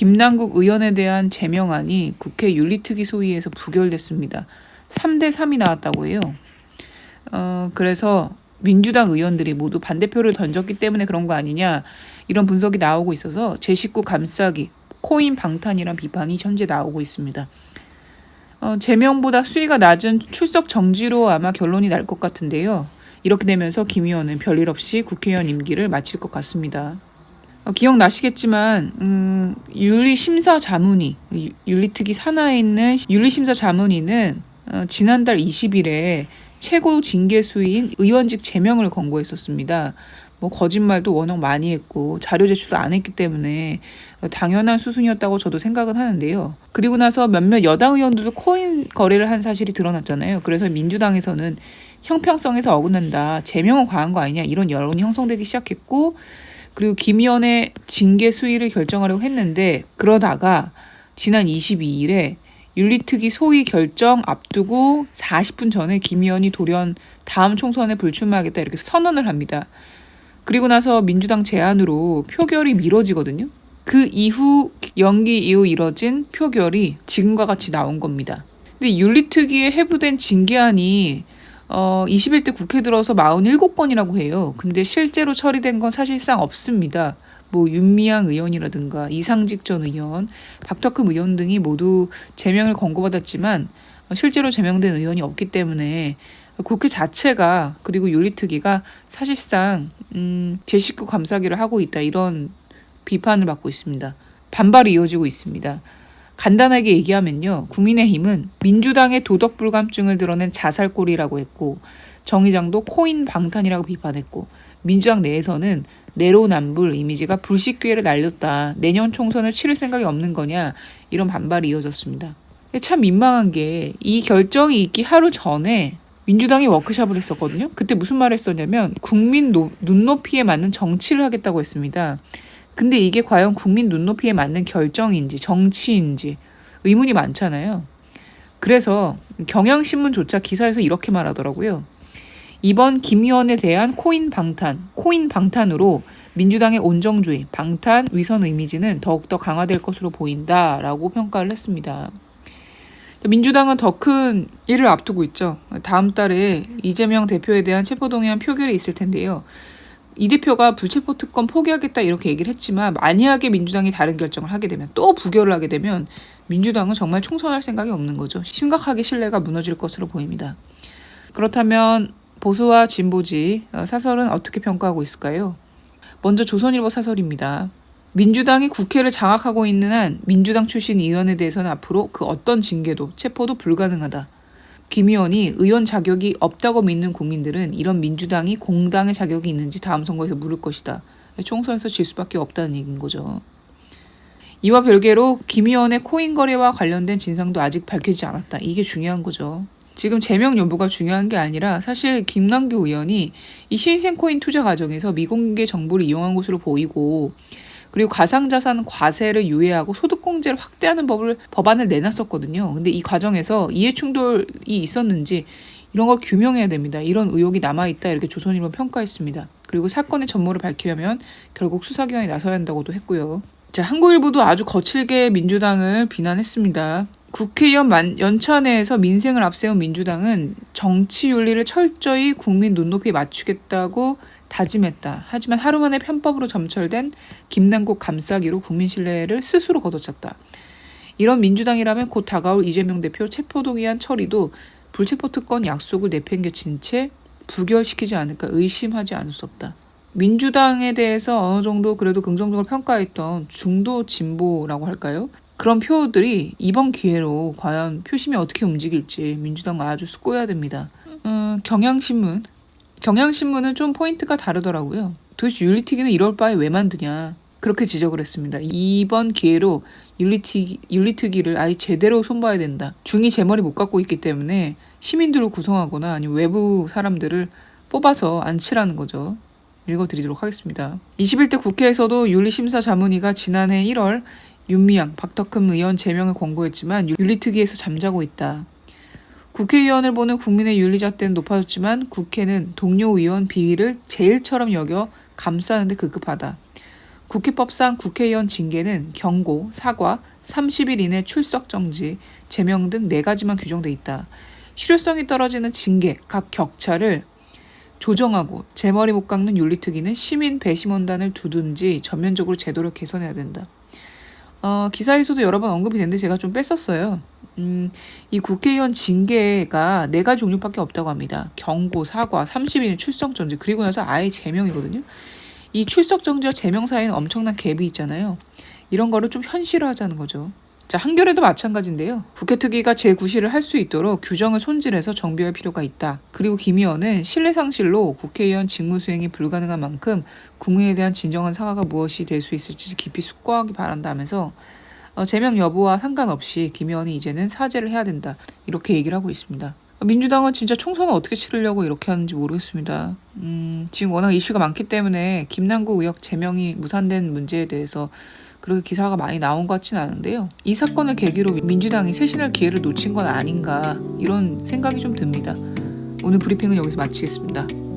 김남국 의원에 대한 제명안이 국회 윤리특위 소위에서 부결됐습니다. 3대 3이 나왔다고 해요. 그래서 민주당 의원들이 모두 반대표를 던졌기 때문에 그런 거 아니냐 이런 분석이 나오고 있어서 제 식구 감싸기, 코인 방탄이란 비판이 현재 나오고 있습니다. 제명보다 수위가 낮은 출석 정지로 아마 결론이 날 것 같은데요. 이렇게 되면서 김 의원은 별일 없이 국회의원 임기를 마칠 것 같습니다. 기억나시겠지만 윤리심사자문위, 윤리특위 산하에 있는 윤리심사자문위는 지난달 20일에 최고 징계수위인 의원직 제명을 권고했었습니다. 거짓말도 워낙 많이 했고 자료 제출도 안 했기 때문에 당연한 수순이었다고 저도 생각은 하는데요. 그리고 나서 몇몇 여당 의원들도 코인 거래를 한 사실이 드러났잖아요. 그래서 민주당에서는 형평성에서 어긋난다, 제명은 과한 거 아니냐 이런 여론이 형성되기 시작했고, 그리고 김 의원의 징계 수위를 결정하려고 했는데, 그러다가 지난 22일에 윤리특위 소위 결정 앞두고 40분 전에 김 의원이 돌연 다음 총선에 불출마하겠다 이렇게 선언을 합니다. 그리고 나서 민주당 제안으로 표결이 미뤄지거든요. 그 이후 연기 이후 이뤄진 표결이 지금과 같이 나온 겁니다. 근데 윤리특위에 회부된 징계안이 21대 국회 들어서 47건이라고 해요. 근데 실제로 처리된 건 사실상 없습니다. 윤미향 의원이라든가 이상직 전 의원, 박덕흠 의원 등이 모두 제명을 권고받았지만 실제로 제명된 의원이 없기 때문에 국회 자체가, 그리고 윤리특위가 사실상 제 식구 감싸기를 하고 있다 이런 비판을 받고 있습니다. 반발이 이어지고 있습니다. 간단하게 얘기하면요, 국민의힘은 민주당의 도덕 불감증을 드러낸 자살골이라고 했고, 정의장도 코인 방탄이라고 비판했고, 민주당 내에서는 내로남불 이미지가 불식기회를 날렸다, 내년 총선을 치를 생각이 없는 거냐 이런 반발이 이어졌습니다. 참 민망한 게 이 결정이 있기 하루 전에 민주당이 워크숍을 했었거든요. 그때 무슨 말을 했었냐면 국민 눈높이에 맞는 정치를 하겠다고 했습니다. 근데 이게 과연 국민 눈높이에 맞는 결정인지 정치인지 의문이 많잖아요. 그래서 경향신문조차 기사에서 이렇게 말하더라고요. 이번 김 의원에 대한 코인 방탄으로 민주당의 온정주의, 방탄, 위선 이미지는 더욱더 강화될 것으로 보인다라고 평가를 했습니다. 민주당은 더 큰 일을 앞두고 있죠. 다음 달에 이재명 대표에 대한 체포동의안 표결이 있을 텐데요. 이 대표가 불체포 특권 포기하겠다 이렇게 얘기를 했지만, 만약에 민주당이 다른 결정을 하게 되면, 또 부결을 하게 되면 민주당은 정말 총선할 생각이 없는 거죠. 심각하게 신뢰가 무너질 것으로 보입니다. 그렇다면 보수와 진보지 사설은 어떻게 평가하고 있을까요? 먼저 조선일보 사설입니다. 민주당이 국회를 장악하고 있는 한 민주당 출신 의원에 대해서는 앞으로 그 어떤 징계도 체포도 불가능하다. 김 의원이 의원 자격이 없다고 믿는 국민들은 이런 민주당이 공당의 자격이 있는지 다음 선거에서 물을 것이다. 총선에서 질 수밖에 없다는 얘기인 거죠. 이와 별개로 김 의원의 코인 거래와 관련된 진상도 아직 밝혀지지 않았다. 이게 중요한 거죠. 지금 제명 여부가 중요한 게 아니라 사실 김남규 의원이 이 신생 코인 투자 과정에서 미공개 정보를 이용한 것으로 보이고, 그리고 가상자산 과세를 유예하고 소득공제를 확대하는 법안을 내놨었거든요. 근데 이 과정에서 이해충돌이 있었는지 이런 걸 규명해야 됩니다. 이런 의혹이 남아있다 이렇게 조선일보 평가했습니다. 그리고 사건의 전모를 밝히려면 결국 수사기관이 나서야 한다고도 했고요. 자, 한국일보도 아주 거칠게 민주당을 비난했습니다. 국회의원 연차 내에서 민생을 앞세운 민주당은 정치 윤리를 철저히 국민 눈높이에 맞추겠다고 다짐했다. 하지만 하루 만에 편법으로 점철된 김남국 감싸기로 국민 신뢰를 스스로 걷어찼다. 이런 민주당이라면 곧 다가올 이재명 대표 체포동의안 처리도 불체포 특권 약속을 내팽개친 채 부결시키지 않을까 의심하지 않을 수 없다. 민주당에 대해서 어느 정도 그래도 긍정적으로 평가했던 중도 진보라고 할까요? 그런 표들이 이번 기회로 과연 표심이 어떻게 움직일지 민주당은 아주 숙고해야 됩니다. 경향신문은 좀 포인트가 다르더라고요. 도대체 윤리특위는 이럴 바에 왜 만드냐 그렇게 지적을 했습니다. 이번 기회로 윤리특위를 아예 제대로 손봐야 된다. 중이 제 머리 못 갖고 있기 때문에 시민들을 구성하거나 아니면 외부 사람들을 뽑아서 앉히라는 거죠. 읽어드리도록 하겠습니다. 21대 국회에서도 윤리심사자문위가 지난해 1월 윤미향, 박덕흠 의원 제명을 권고했지만 윤리특위에서 잠자고 있다. 국회의원을 보는 국민의 윤리잣대는 높아졌지만 국회는 동료 의원 비위를 제일처럼 여겨 감싸는 데 급급하다. 국회법상 국회의원 징계는 경고, 사과, 30일 이내 출석 정지, 제명 등 4가지만 규정돼 있다. 실효성이 떨어지는 징계, 각 격차를 조정하고 재머리 못 깎는 윤리특위는 시민 배심원단을 두든지 전면적으로 제도를 개선해야 된다. 기사에서도 여러 번 언급이 됐는데 제가 좀 뺐었어요. 이 국회의원 징계가 4가지 종류밖에 없다고 합니다. 경고, 사과, 30일 출석 정지, 그리고 나서 아예 제명이거든요. 이 출석 정지와 제명 사이에는 엄청난 갭이 있잖아요. 이런 거를 좀 현실화하자는 거죠. 자, 한겨레도 마찬가지인데요. 국회특위가 제9시를 할 수 있도록 규정을 손질해서 정비할 필요가 있다. 그리고 김 의원은 신뢰상실로 국회의원 직무수행이 불가능한 만큼 국민에 대한 진정한 사과가 무엇이 될 수 있을지 깊이 숙고하기 바란다면서 제명 여부와 상관없이 김 의원이 이제는 사죄를 해야 된다. 이렇게 얘기를 하고 있습니다. 민주당은 진짜 총선을 어떻게 치르려고 이렇게 하는지 모르겠습니다. 지금 워낙 이슈가 많기 때문에 김남국 의원 제명이 무산된 문제에 대해서 그렇게 기사가 많이 나온 것 같지는 않은데요. 이 사건을 계기로 민주당이 쇄신할 기회를 놓친 건 아닌가 이런 생각이 좀 듭니다. 오늘 브리핑은 여기서 마치겠습니다.